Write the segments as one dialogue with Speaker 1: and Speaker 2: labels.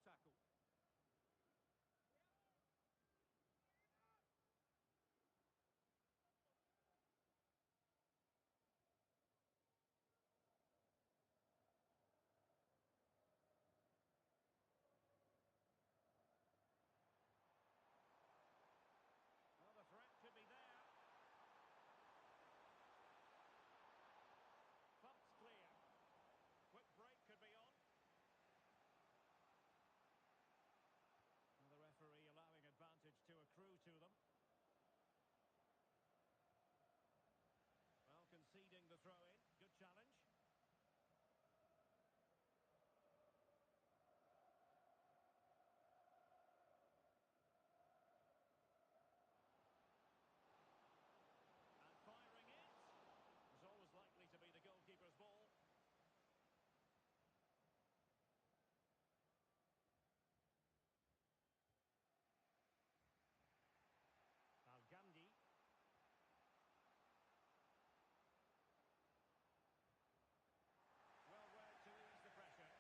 Speaker 1: tackle.
Speaker 2: Well, the threat could be there. Bumps clear. Quick break could be on. Well, the referee allowing advantage to accrue to them. Well, conceding the throw-in. Good challenge. And firing it. It's always likely to be the goalkeeper's ball. Al-Gandhi. Well read to ease the pressure.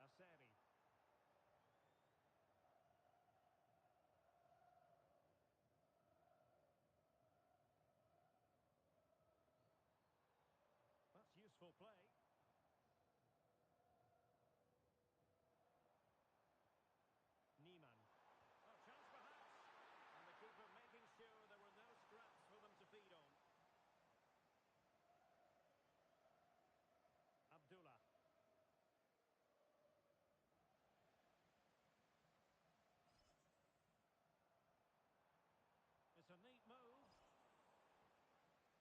Speaker 2: Aseri. That's useful play. Niemann. Oh, chance perhaps. And the keeper making sure there were no scraps for them to feed on. Abdullah. It's a neat move.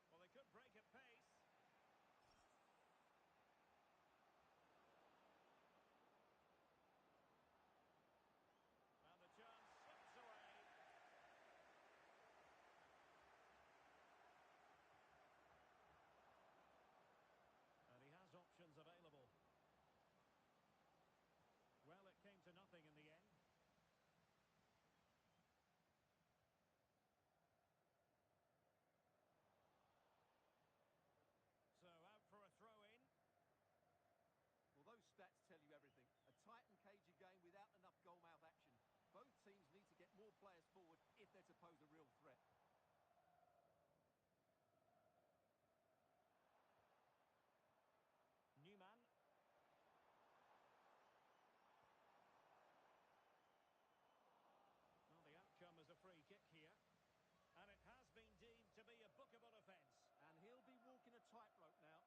Speaker 2: Well, they could break at pace. And the chance slips away. And he has options available. Well, it came to nothing in the end. So out for a throw-in.
Speaker 1: Well, those stats tell you everything. A tight and cagey game without enough goal-mouth action. Both teams need to get more players forward if they're to pose a real threat.
Speaker 2: Newman. Well, the outcome is a free kick here. And it has been deemed to be a bookable offence.
Speaker 1: And he'll be walking a tightrope now.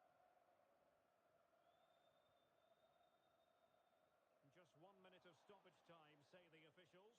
Speaker 2: Just 1 minute of stoppage time, say the officials.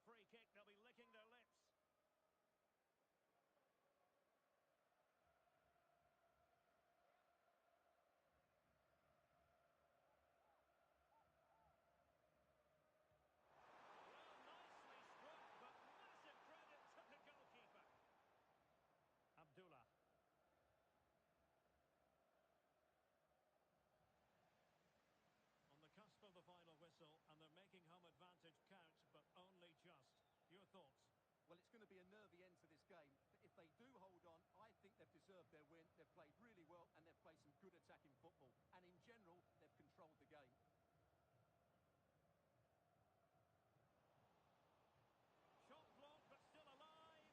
Speaker 2: free kick, they'll be licking their lips. Well, nicely struck, but massive credit to the goalkeeper. Abdullah. On the cusp of the final whistle, and they're making home advantage count, but only just. Your thoughts?
Speaker 1: Well, it's going to be a nervy end to this game. But if they do hold on, I think they've deserved their win. They've played really well, and they've played some good attacking football. And in general, they've controlled the game.
Speaker 2: Shot blocked, but still alive.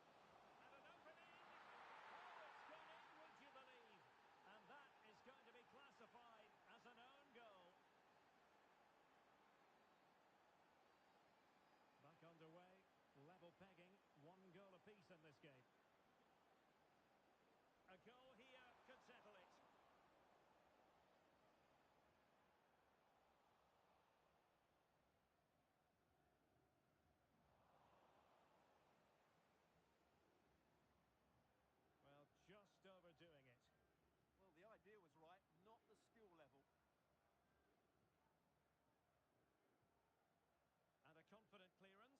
Speaker 2: And an opening. Oh, it's gone in, would you believe? And that is going to be classified as an own goal. Back underway, level pegging, 1 goal apiece in this game. A goal here could settle it. Well, just overdoing it.
Speaker 1: Well, the idea was right, not the skill level.
Speaker 2: And a confident clearance.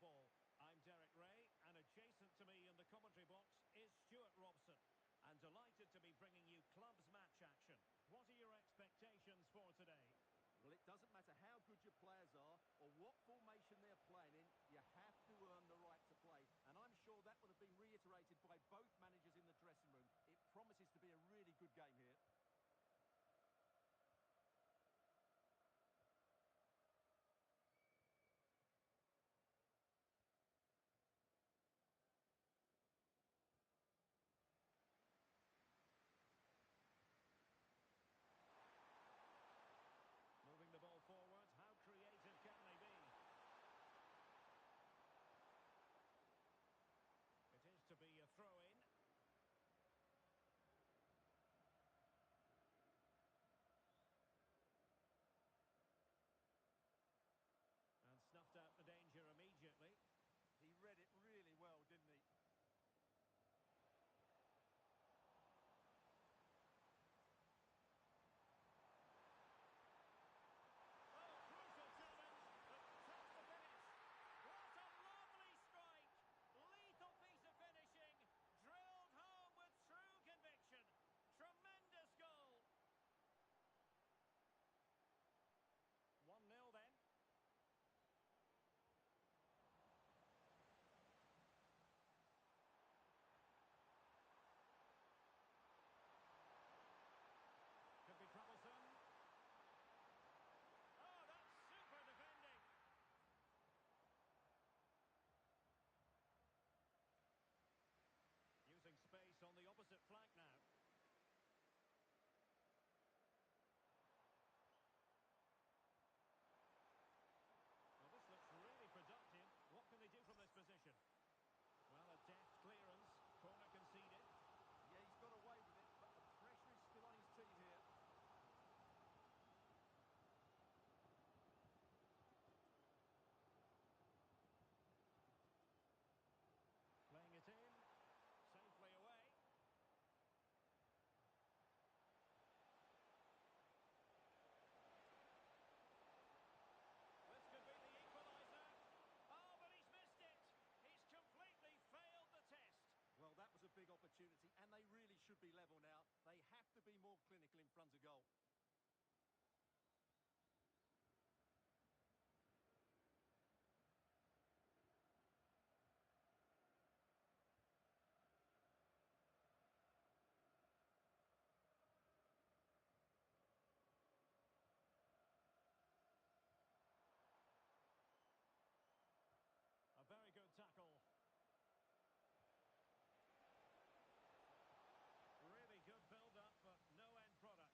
Speaker 2: football. I'm Derek Ray, and adjacent to me in the commentary box is Stuart Robson. And delighted to be bringing you clubs match action. What are your expectations for today?
Speaker 1: Well, it doesn't matter how good your players are or what formation they're playing in, you have to earn the right to play. And I'm sure that would have been reiterated by both managers in the dressing room. It promises to be a really good game here.
Speaker 2: Moving the ball forward, how creative can they be? It is to be a throw-in. And snuffed out the danger immediately.
Speaker 1: He read it really well, didn't he?
Speaker 2: Oh, crucial challenge, but tough to finish. What a lovely strike! Lethal piece of finishing, drilled home with true conviction. Tremendous goal. 1-0 then. Could be troublesome. Oh, that's super defending. Using space on the opposite flank now. Well, this looks really productive. What can they do from this position? Well, a deft clearance. Corner conceded.
Speaker 1: Yeah, he's got away with it, but the pressure is still on his team here.
Speaker 2: Playing it in. Safely away. This could be the equaliser. Oh, but he's missed it. He's completely failed the test.
Speaker 1: Well, that was a big opportunity, and they really should be level now. They have to be more clinical in front of goal.
Speaker 2: A very good tackle. Really good build-up, but no end product.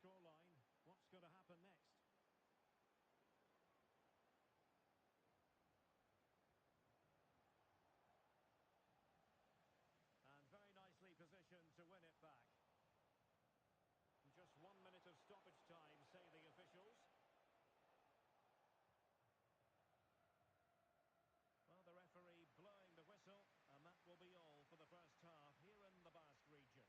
Speaker 2: scoreline. What's going to happen next? And very nicely positioned to win it back. Just 1 minute of stoppage time, say the officials. Well, the referee blowing the whistle, and that will be all for the first half here in the Basque region.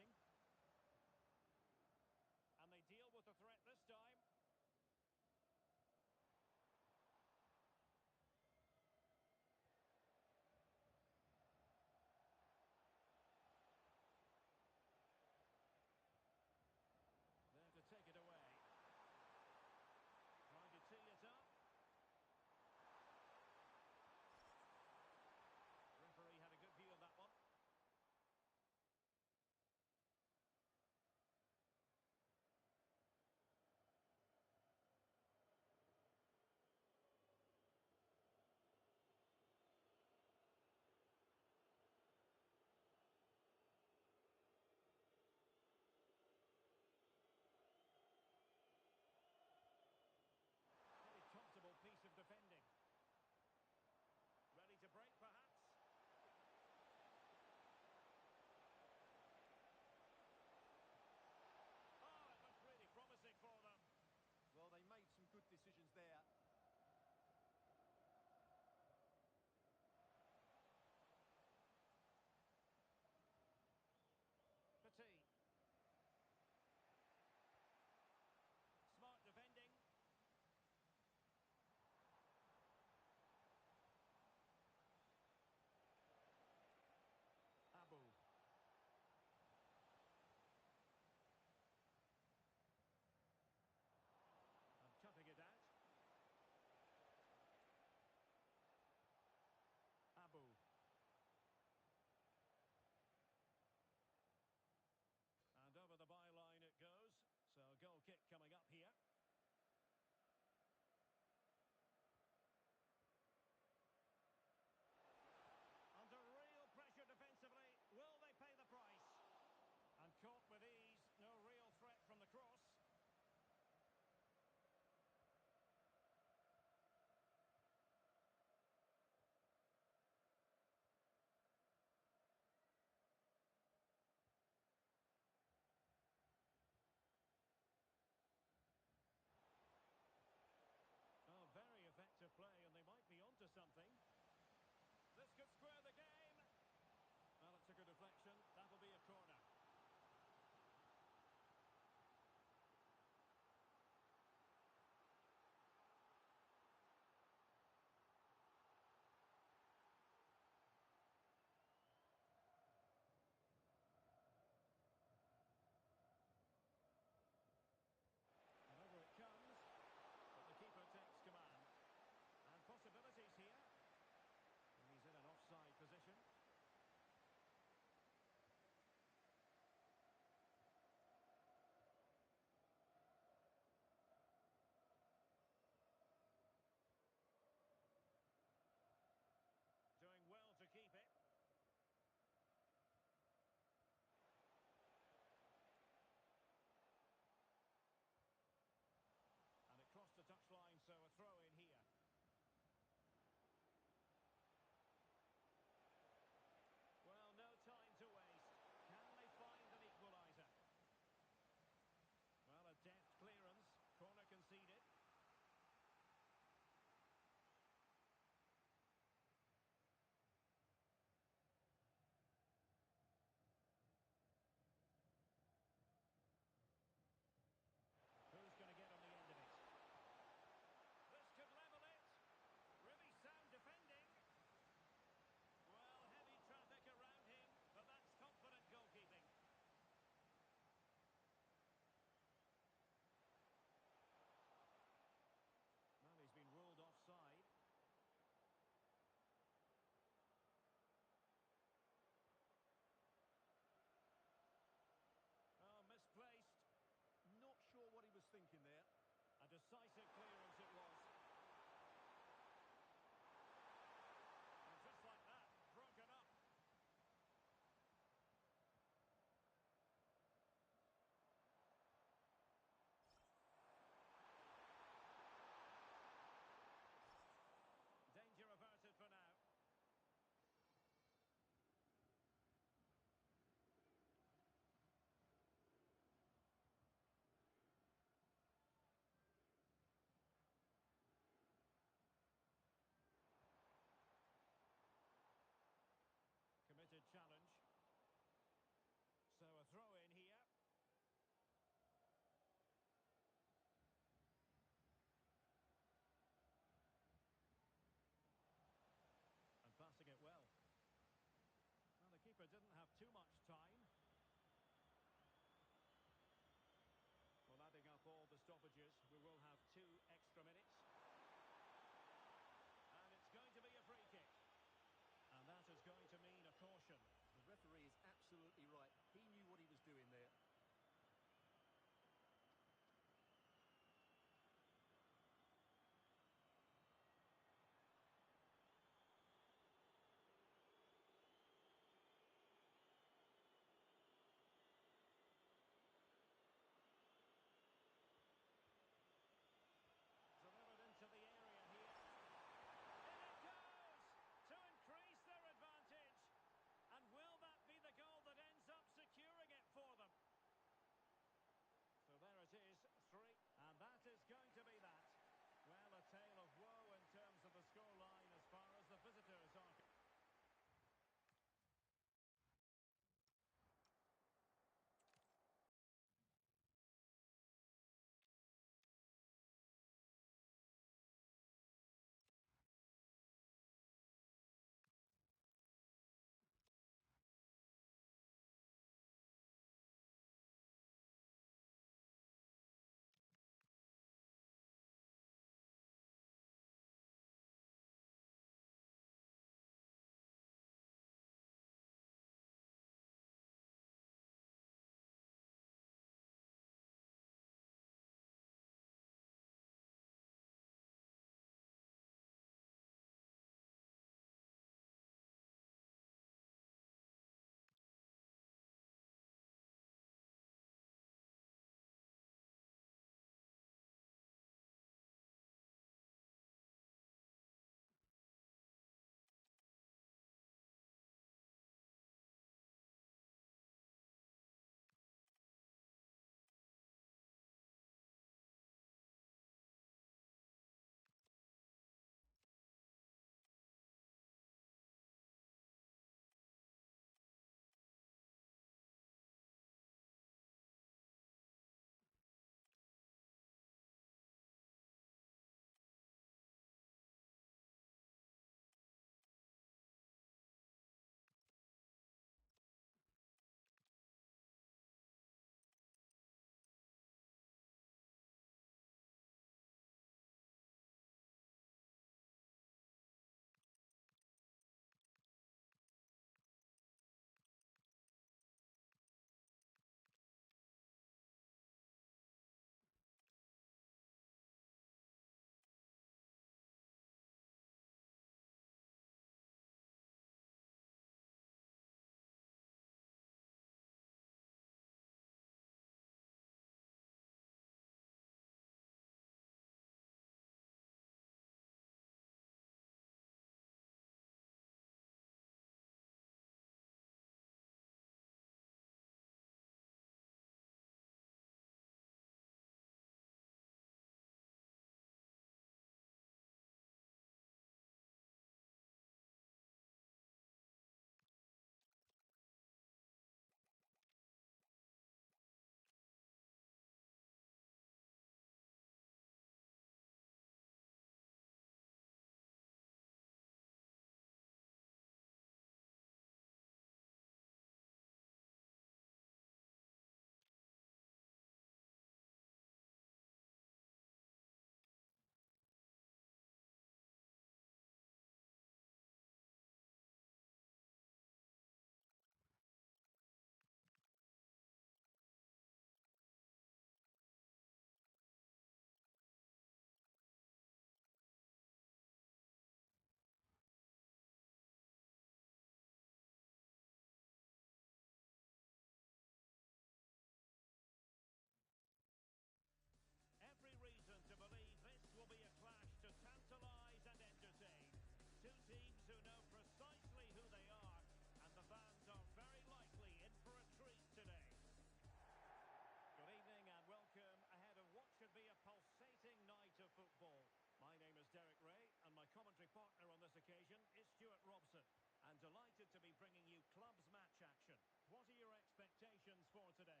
Speaker 2: Robson, and delighted to be bringing you clubs match action. What are your expectations for today?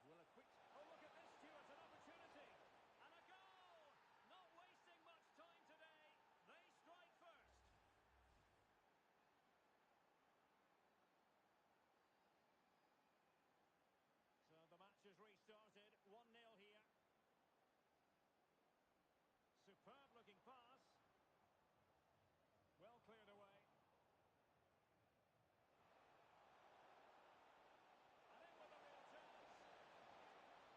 Speaker 1: Well, a quick...
Speaker 2: Oh, look at this, Stuart, an opportunity. And a goal! Not wasting much time today. They strike first. So the match has restarted. 1-0 here. Superb looking pass. Well cleared away. And in with a real chance.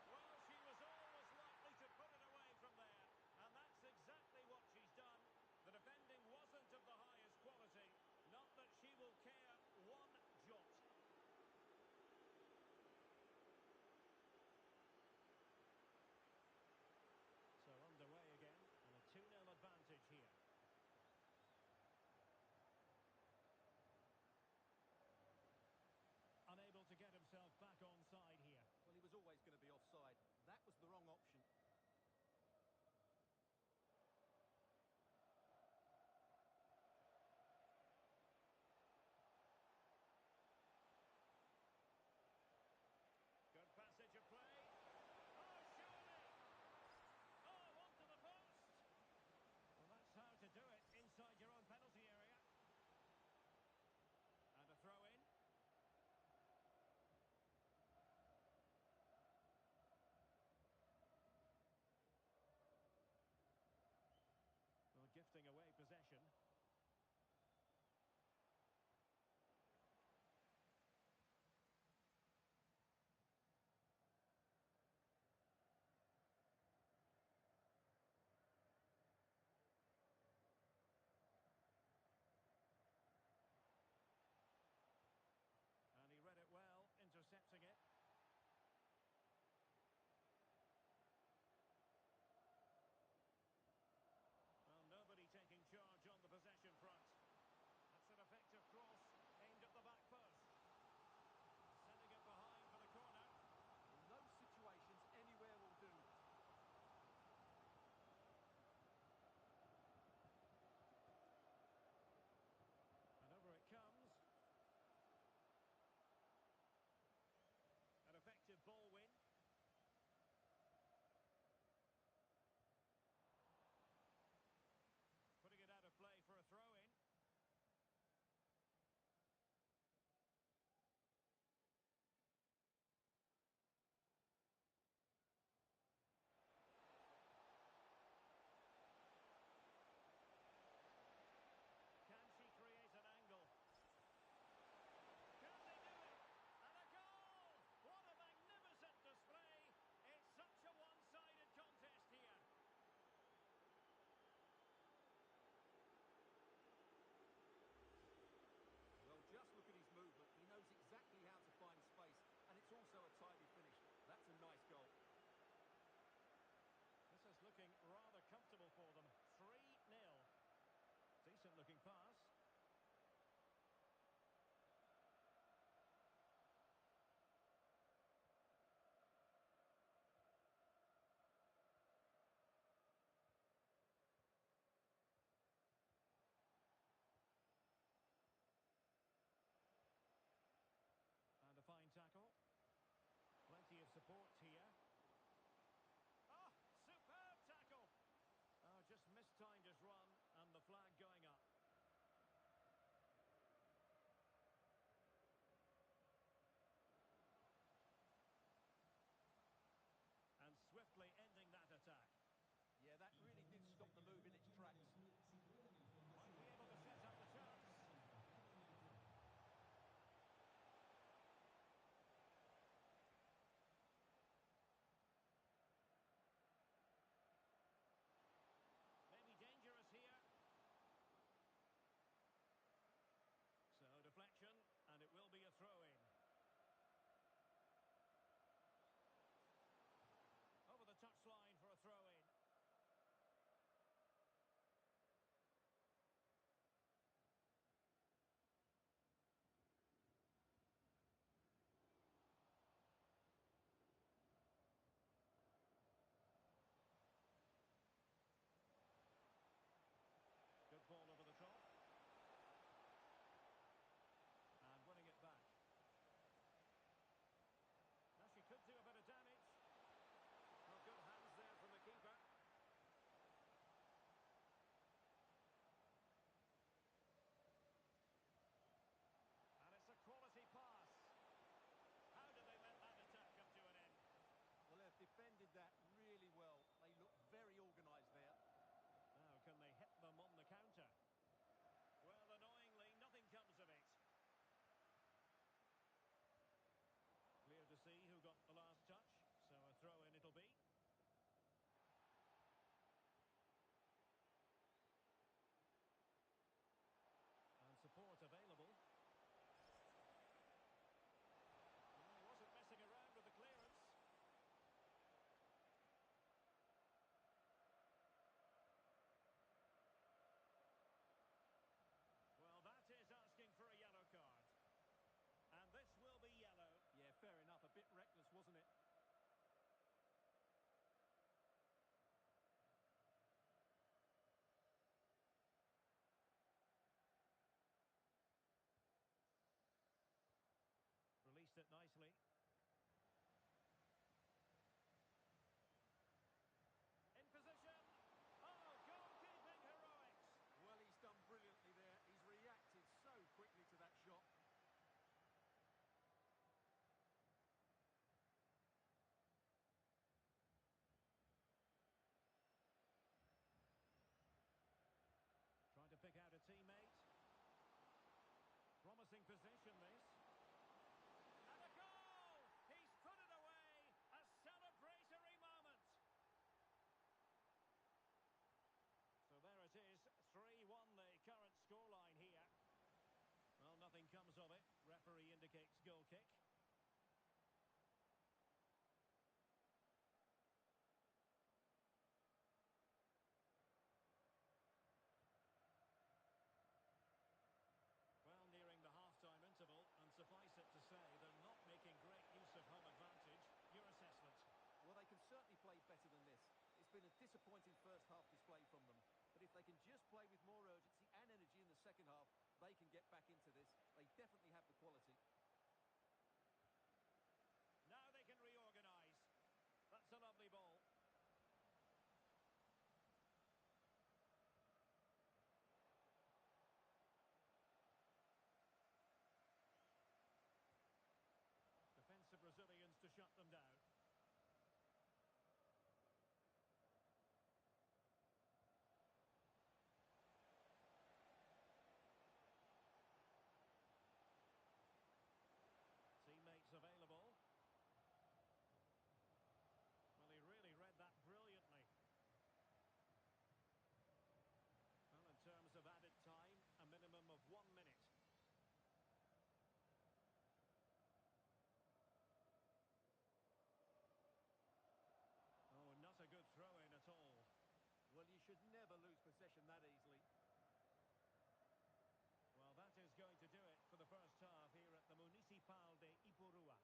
Speaker 2: Well, she was always likely to put it away from there. And that's exactly what she's done. The defending wasn't of the highest quality. Not that she will care one jot. So underway again, and a 2-0 advantage here. Unable to get himself back onside here.
Speaker 1: Well, he was always going to be offside. That was the wrong option.
Speaker 2: Good passage of play. Oh, surely! Oh, onto the post! Well, that's how to do it inside your own penalty area. And a throw in. Well, gifting away possession. And he read it well, intercepting it. Well, nobody taking of it. Referee indicates goal kick. Well, nearing the half-time interval, and suffice it to say, they're not making great use of home advantage. Your assessment?
Speaker 1: Well, they can certainly play better than this. It's been a disappointing first half display from them. But if they can just play with more urgency and energy in the second half, they can get back into this. They definitely have the quality.
Speaker 2: Now they can reorganise. That's a lovely ball. Defensive Brazilians to shut them down. Teammates available. Well, he really read that brilliantly. Well, in terms of added time, a minimum of 1 minute. Oh, not a good throw-in at all.
Speaker 1: Well, you should never lose possession that easily.
Speaker 2: Well, that is going to do it for the first half here at the Municipal de Ipurua.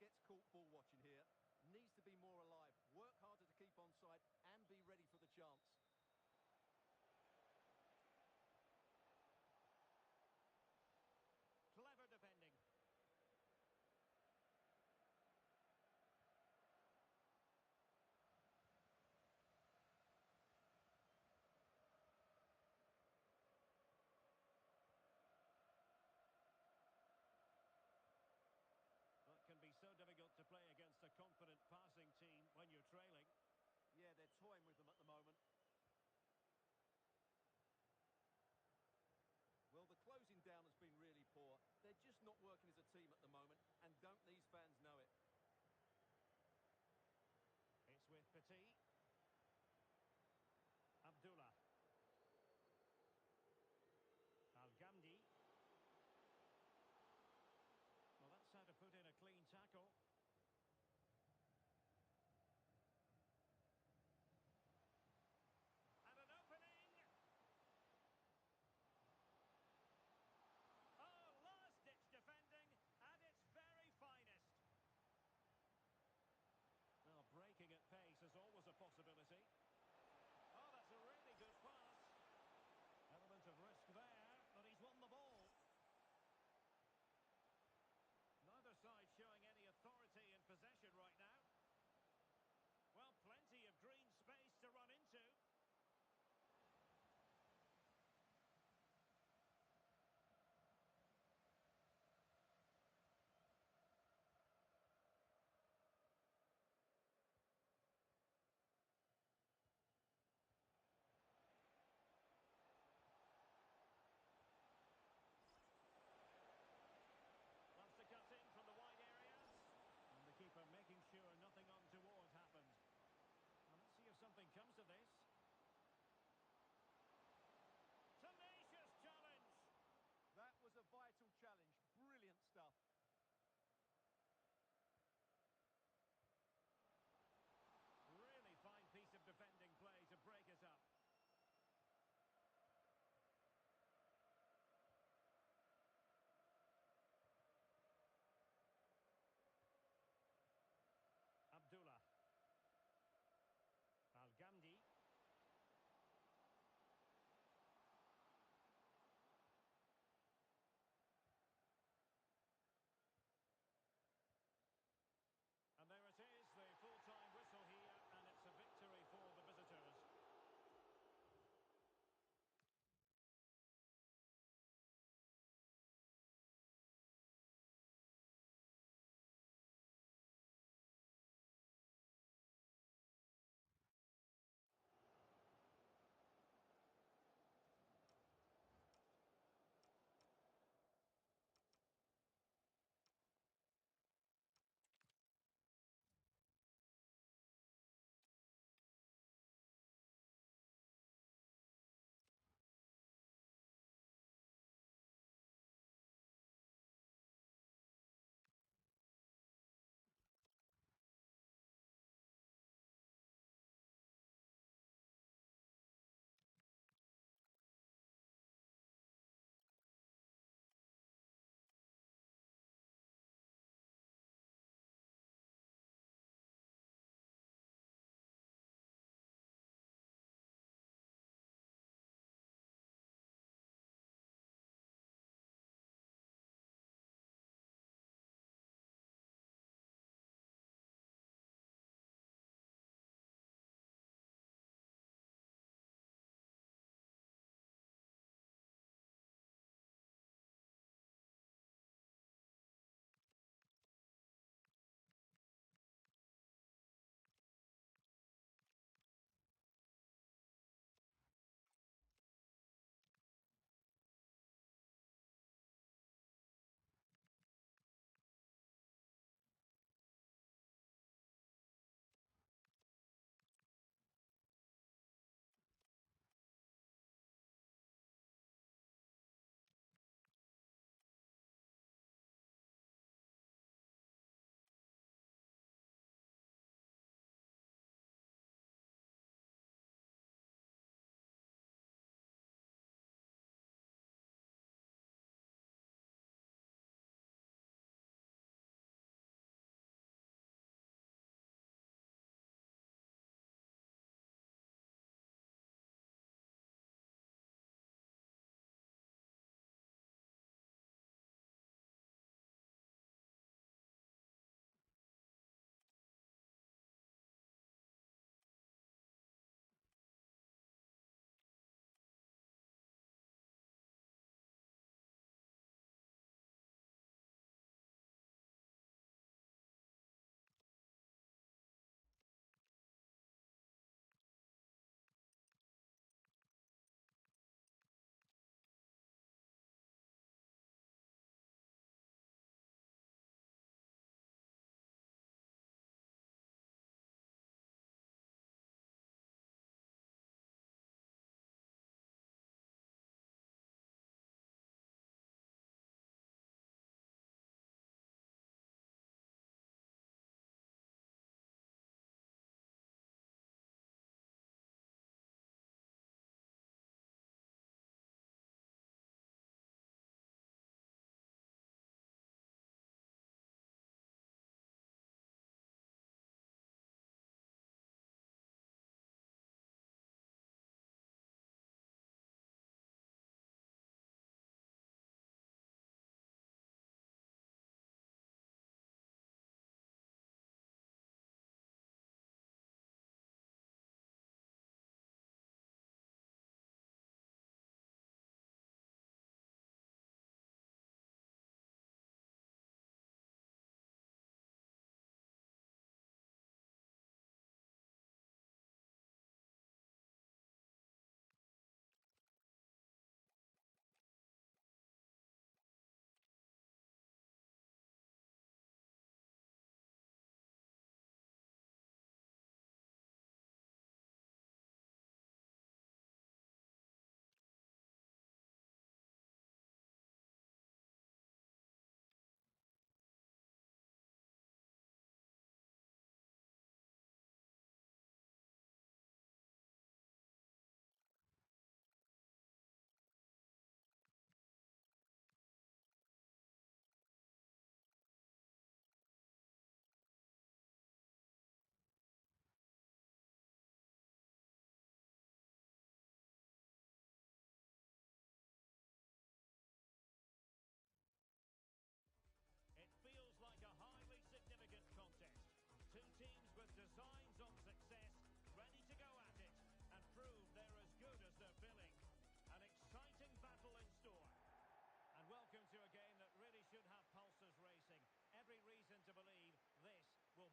Speaker 1: gets caught ball watching here. Needs to be more alive, work harder to keep on side and be ready for the chance.
Speaker 2: Clever defending. That can be so difficult to play against a confident passing team when you're trailing.
Speaker 1: Yeah, they're toying with them at the moment. Well, the closing down has been really poor. They're just not working as a team at the moment, and don't these fans know it?
Speaker 2: It's with Petit. Abdullah. Al-Ghamdi. Well, that's how to put in a clean tackle. And an opening. Oh, last-ditch defending at its very finest. Well, breaking at pace is always a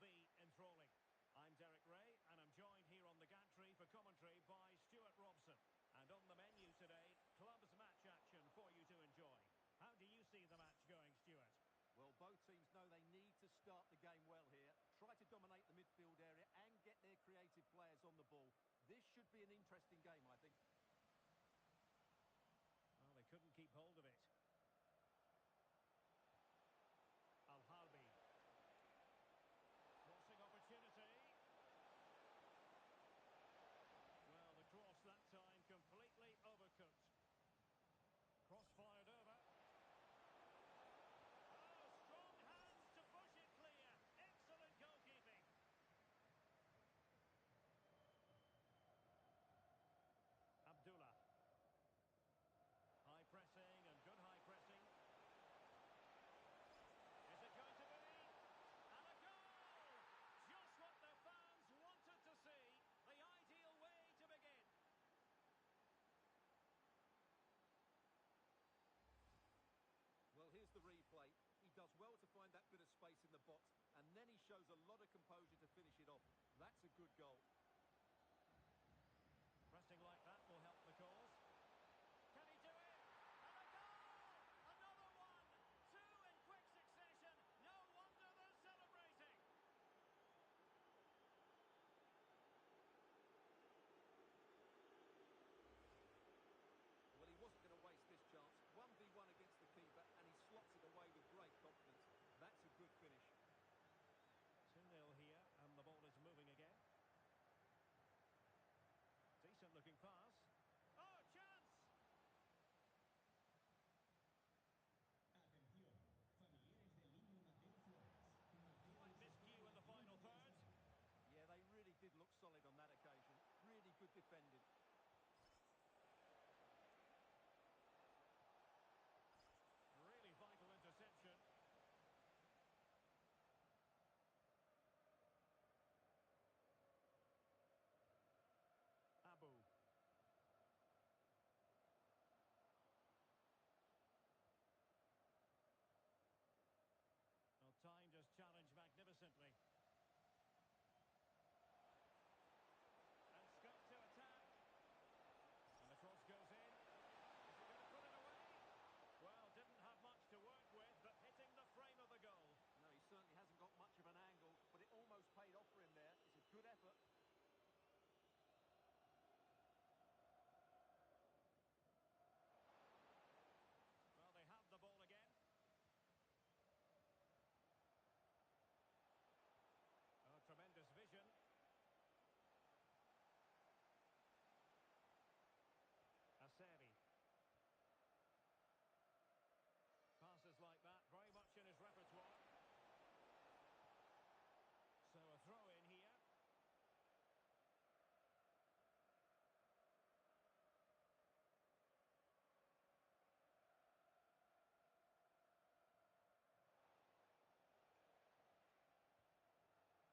Speaker 2: will be enthralling. I'm Derek Ray, and I'm joined here on the gantry for commentary by Stuart Robson. And on the menu today, clubs match action for you to enjoy. How do you see the match going, Stuart?
Speaker 1: Well, both teams know they need to start the game well here. Try to dominate the midfield area and get their creative players on the ball. This should be an interesting game, I think.
Speaker 2: Well, they couldn't keep hold of it. Al-Halbi. Crossing opportunity. Well, the cross that time completely overcooked. Cross fired over. Oh, strong hands to push it clear. Excellent goalkeeping. Abdullah. High pressing and good high pressing. Is it going to be? And a goal! Just what the fans wanted to see. The ideal way to begin.
Speaker 1: Well, here's the replay. He does well to find that bit of space in the box, and then he shows a lot of composure to finish it off. That's a good goal.
Speaker 2: Pressing like that will help the cause. Can he do it? And a goal! Another one! Two in quick succession. No wonder they're celebrating.
Speaker 1: Well, he wasn't going to waste this chance. 1v1 against the keeper, and he slots it away with great confidence. That's a good finish.
Speaker 2: 2-0 here, and the ball is moving again. Decent looking pass. Oh, chance!
Speaker 3: Atención, familiares del niño Mateo Flores.
Speaker 2: Slight miscue in the final third.
Speaker 1: Yeah, they really did look solid on that occasion. Really good defending.
Speaker 2: Really vital interception. Abu. Well, timed his challenge magnificently. And scope to attack. And the cross goes in. Is he going to put it away? Well, didn't have much to work with, but hitting the frame of the goal.
Speaker 1: No, he certainly hasn't got much of an angle, but it almost paid off for him there. It's a good effort.
Speaker 2: Well, they have the ball again. Oh, tremendous vision. Aseri. Passes like that, very much in his repertoire. So a throw in here.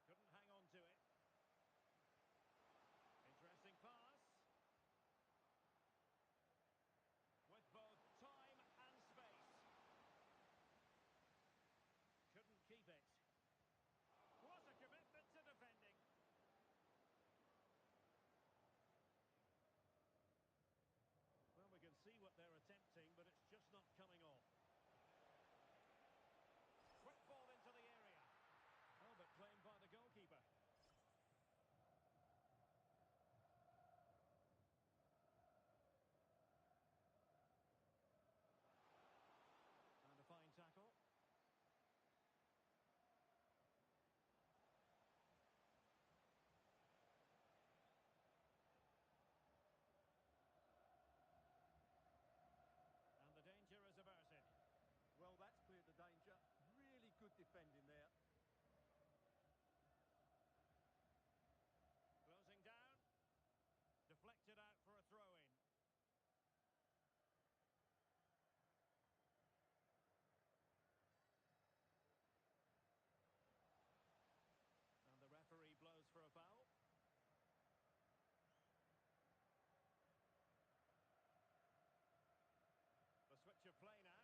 Speaker 2: Couldn't hang on to it. Interesting pass. With both time and space. Couldn't keep it. What a commitment to defending. Well, we can see what they're attempting, but it's just not coming off. Quick ball into the area. Oh, but claimed by the goalkeeper. And a fine tackle. And the danger is averted.
Speaker 1: Well, that's cleared the danger. Really good defending there.
Speaker 2: Closing down. Deflected out for a throw-in. And the referee blows for a foul. The switch of play now.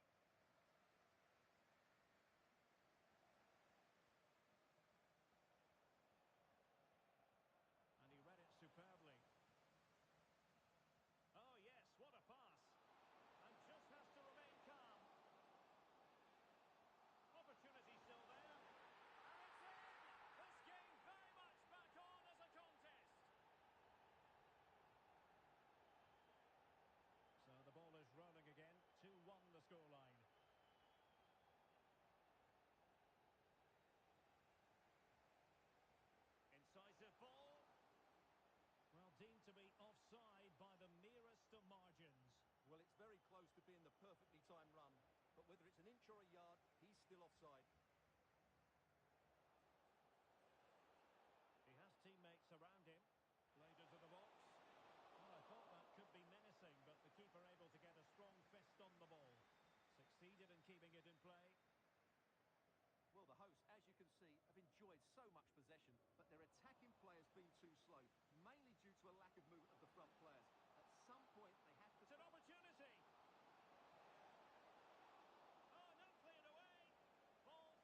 Speaker 1: or a yard, he's still offside.
Speaker 2: He has teammates around him. Played into the box. Well, I thought that could be menacing, but the keeper able to get a strong fist on the ball. Succeeded in keeping it in play.
Speaker 1: Well, the hosts, as you can see, have enjoyed so much possession, but their attacking play has been too slow, mainly due to a lack of movement of the front players. At some point, they have to...
Speaker 2: It's an opportunity! Oh, not cleared away! Ball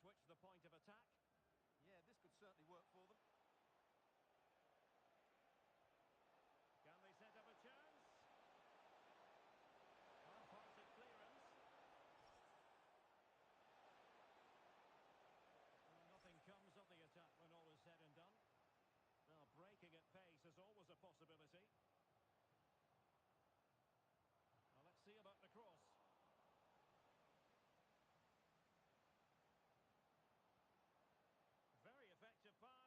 Speaker 2: switch the point of attack.
Speaker 1: Yeah, this could certainly work for them.
Speaker 2: Can they set up a chance? Half-hearted clearance. Well, nothing comes of the attack when all is said and done. Well, breaking at pace is always a possibility. Well, let's see about the cross. Very effective pass.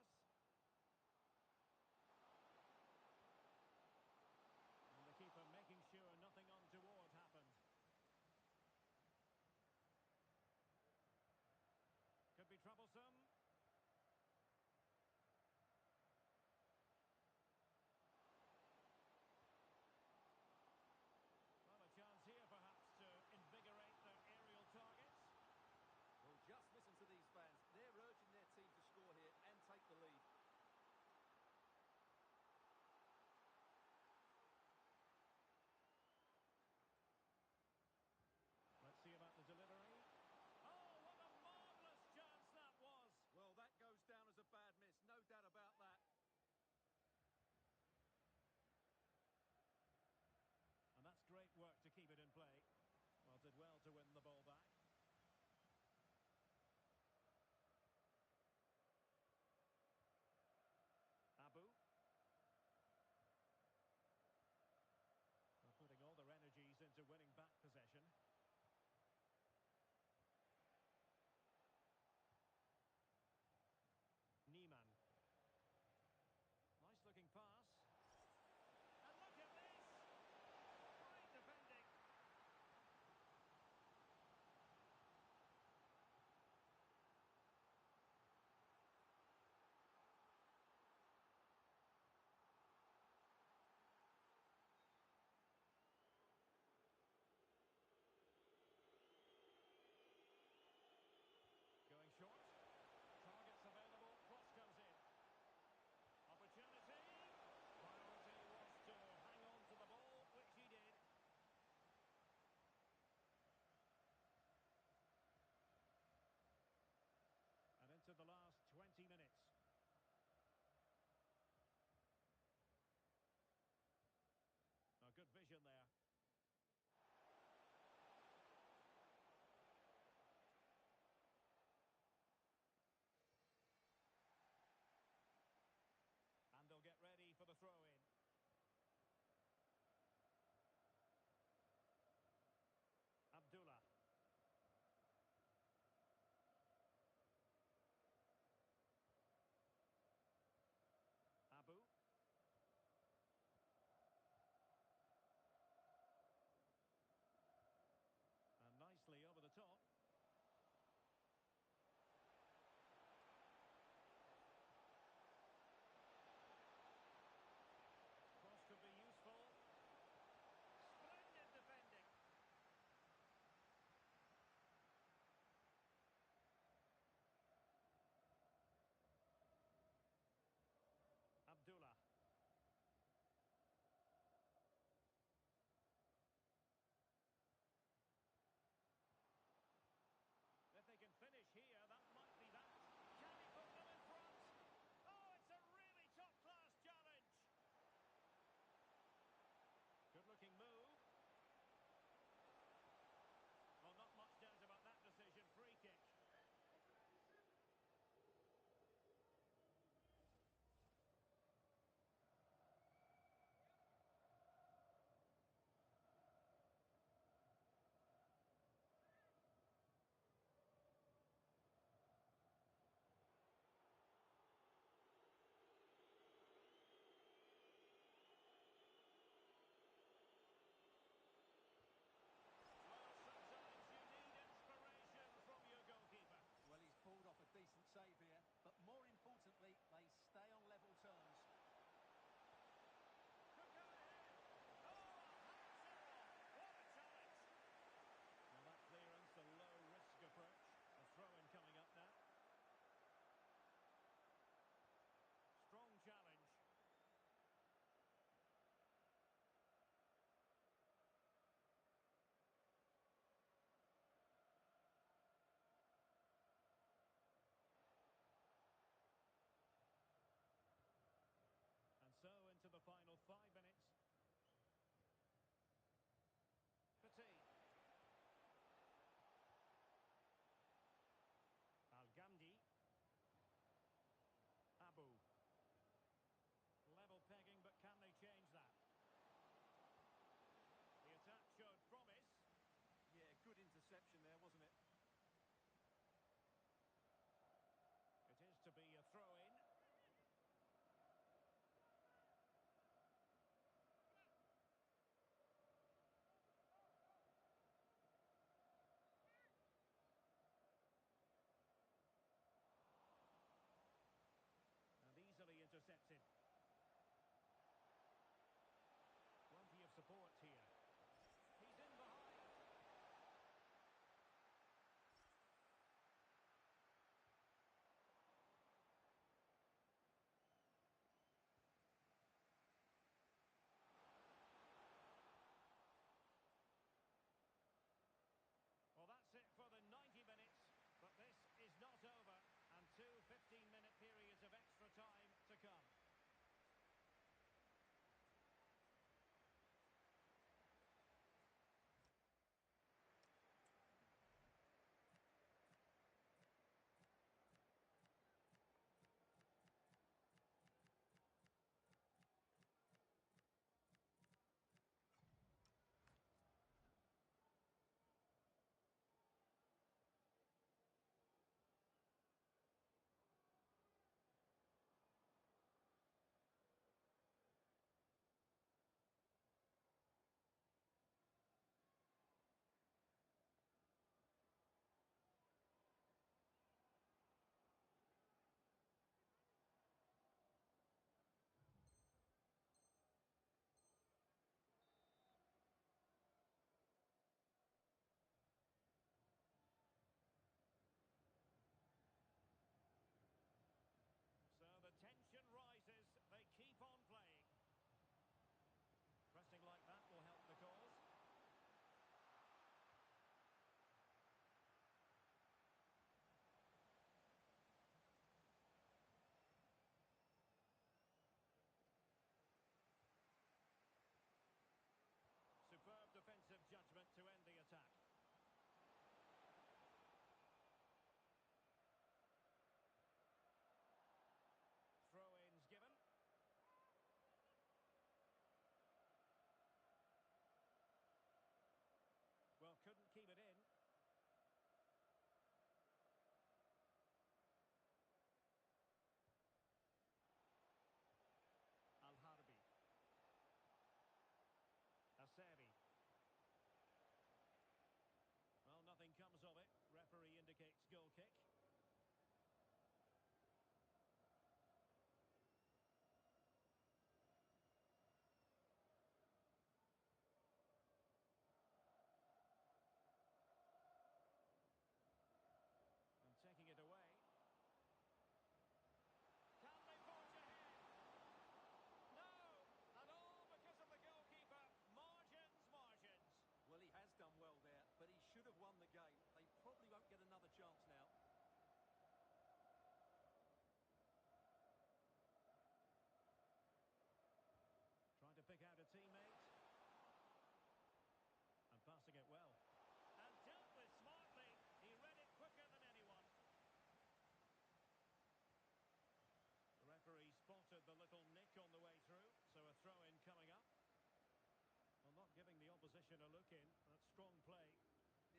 Speaker 2: possession a look in. That's strong play.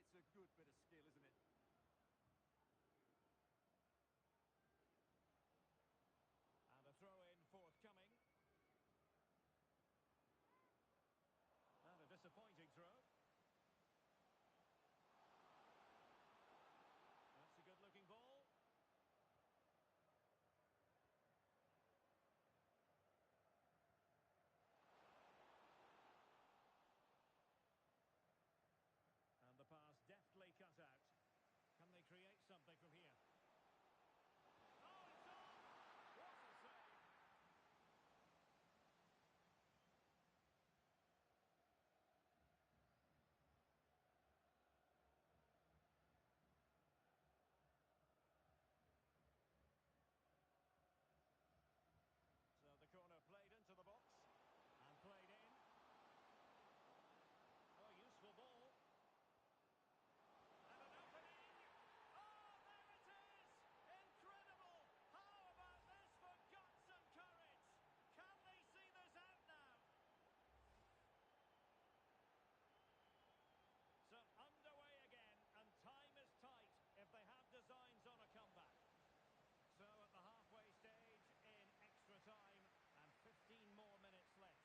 Speaker 1: It's a good bit of skill, isn't it?
Speaker 2: And a throw-in forthcoming. And a disappointing throw. That's a good-looking ball. And the pass deftly cut out. Can they create something from here? Oh, it's on! What a save! So the corner played into the box. And played in. Oh, a useful ball. And an opening. Oh, there it is! Incredible! How about this for guts and courage? Can they see this out now? So underway again, and time is tight if they have designs on a comeback. So at the halfway stage in extra time, and 15 more minutes left.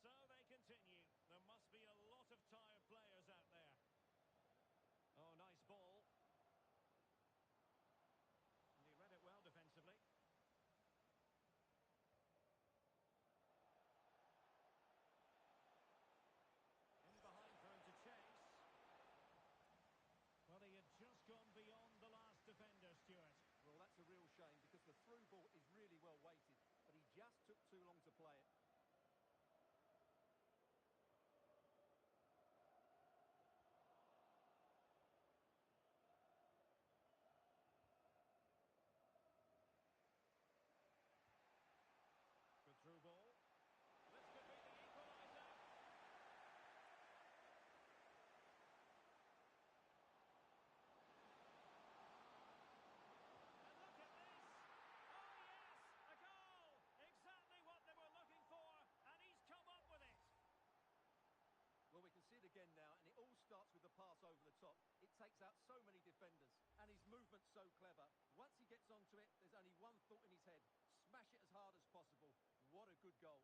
Speaker 2: And so they continue. There must be a lot of tired players out there. Oh, nice ball. And he read it well defensively. In behind for him to chase. Well, he had just gone beyond the last defender, Stuart.
Speaker 1: Well, that's a real shame because the through ball is really well weighted, but he just took too long to play it.
Speaker 2: Good through ball. This could be the equaliser. And look at this. Oh, yes, a goal. Exactly what they were looking for, and he's come up with it.
Speaker 1: Well, we can see it again now, and it all starts with the pass over the top. It takes out so many defenders, and his movement's so clever. Once he gets onto it, there's only one thought in his head. Smash it as hard as possible. What a good goal.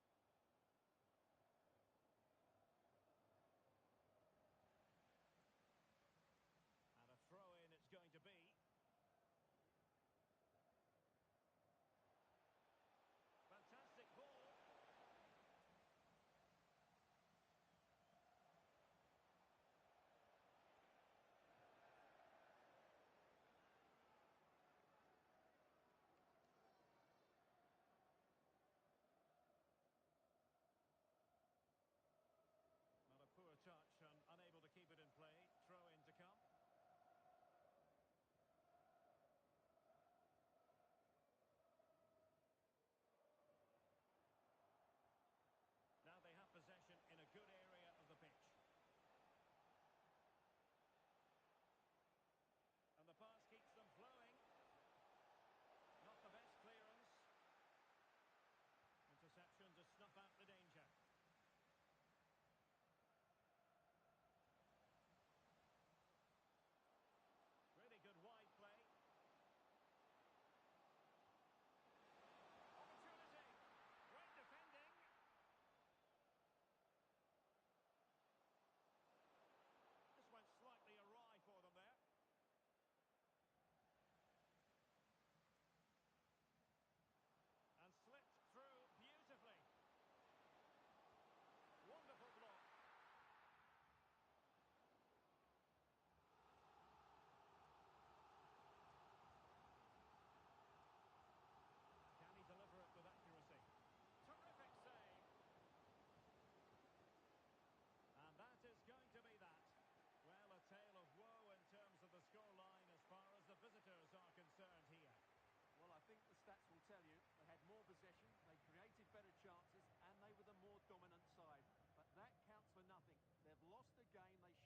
Speaker 2: And a throw-in it's going to be. Fantastic ball.
Speaker 1: game they